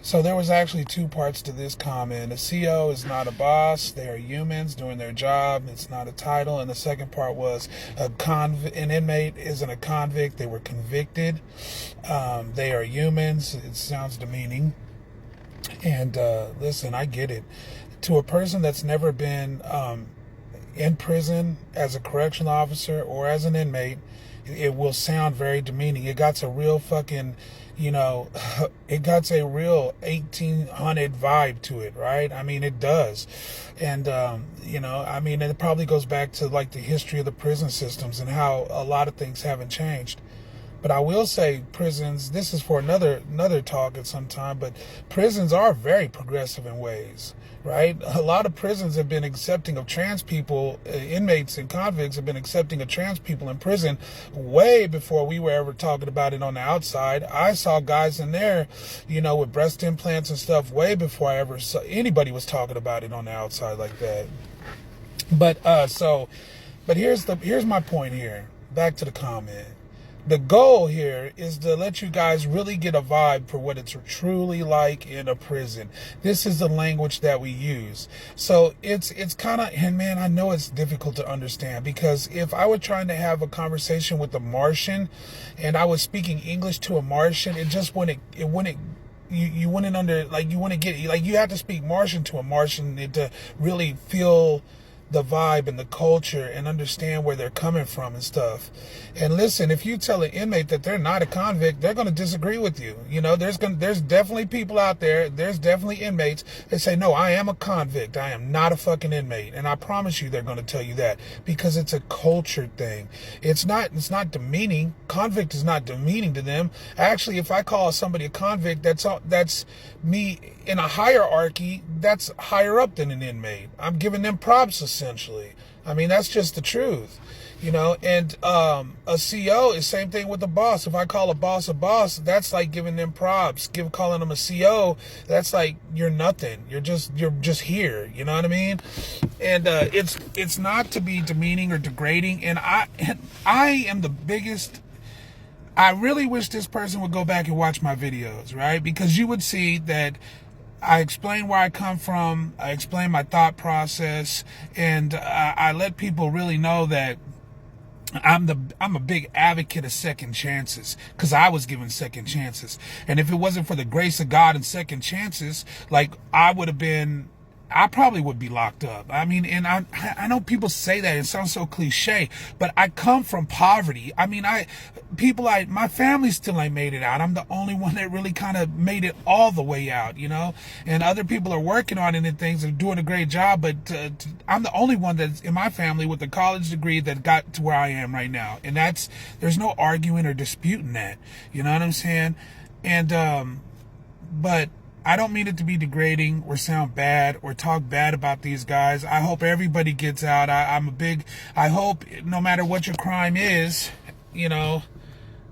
So there was actually two parts to this comment. A CO is not a boss. They are humans doing their job. It's not a title. And the second part was an inmate isn't a convict. They were convicted. They are humans. It sounds demeaning. And listen, I get it. To a person that's never been in prison as a correctional officer or as an inmate, it will sound very demeaning. It got a real fucking, it got a real 1800 vibe to it, right? I mean, it does. And, it probably goes back to like the history of the prison systems and how a lot of things haven't changed. But I will say prisons, this is for another talk at some time, but prisons are very progressive in ways, right? A lot of prisons have been accepting of trans people, inmates and convicts have been accepting of trans people in prison way before we were ever talking about it on the outside. I saw guys in there, with breast implants and stuff way before I ever saw anybody was talking about it on the outside like that. But here's my point here. Back to the comment. The goal here is to let you guys really get a vibe for what it's truly like in a prison. This is the language that we use. So it's kind of, and man, I know it's difficult to understand, because if I were trying to have a conversation with a Martian and I was speaking English to a Martian, you have to speak Martian to a Martian to really feel the vibe and the culture and understand where they're coming from and stuff. And listen, if you tell an inmate that they're not a convict, they're going to disagree with you. There's definitely people out there, there's definitely inmates that say, no, I am a convict. I am not a fucking inmate. And I promise you they're going to tell you that, because it's a culture thing. It's not demeaning. Convict is not demeaning to them. Actually, if I call somebody a convict, that's me in a hierarchy that's higher up than an inmate. I'm giving them props, essentially. I mean, that's just the truth, and a CO is same thing with the boss. If I call a boss, that's like giving them props. Calling them a CO, that's like you're nothing. You're just here. You know what I mean? And it's not to be demeaning or degrading. And I am the biggest. I really wish this person would go back and watch my videos, right? Because you would see that I explain where I come from, I explain my thought process, and I let people really know that I'm a big advocate of second chances, because I was given second chances. And if it wasn't for the grace of God and second chances, like I probably would be locked up. I mean, and I know people say that, it sounds so cliche, but I come from poverty. I mean, my family still ain't made it out. I'm the only one that really kind of made it all the way out, and other people are working on it and things and doing a great job, but I'm the only one that's in my family with a college degree that got to where I am right now. And there's no arguing or disputing that, you know what I'm saying? And, but I don't mean it to be degrading or sound bad or talk bad about these guys. I hope everybody gets out. I hope no matter what your crime is,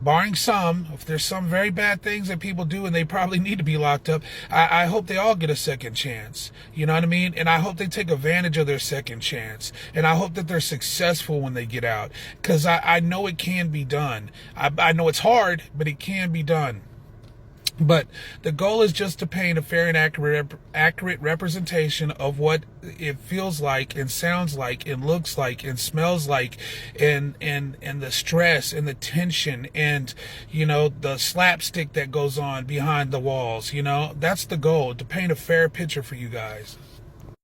barring some, if there's some very bad things that people do and they probably need to be locked up, I hope they all get a second chance. You know what I mean? And I hope they take advantage of their second chance. And I hope that they're successful when they get out, because I know it can be done. I know it's hard, but it can be done. But the goal is just to paint a fair and accurate representation of what it feels like and sounds like and looks like and smells like, and the stress and the tension and, the slapstick that goes on behind the walls. That's the goal, to paint a fair picture for you guys.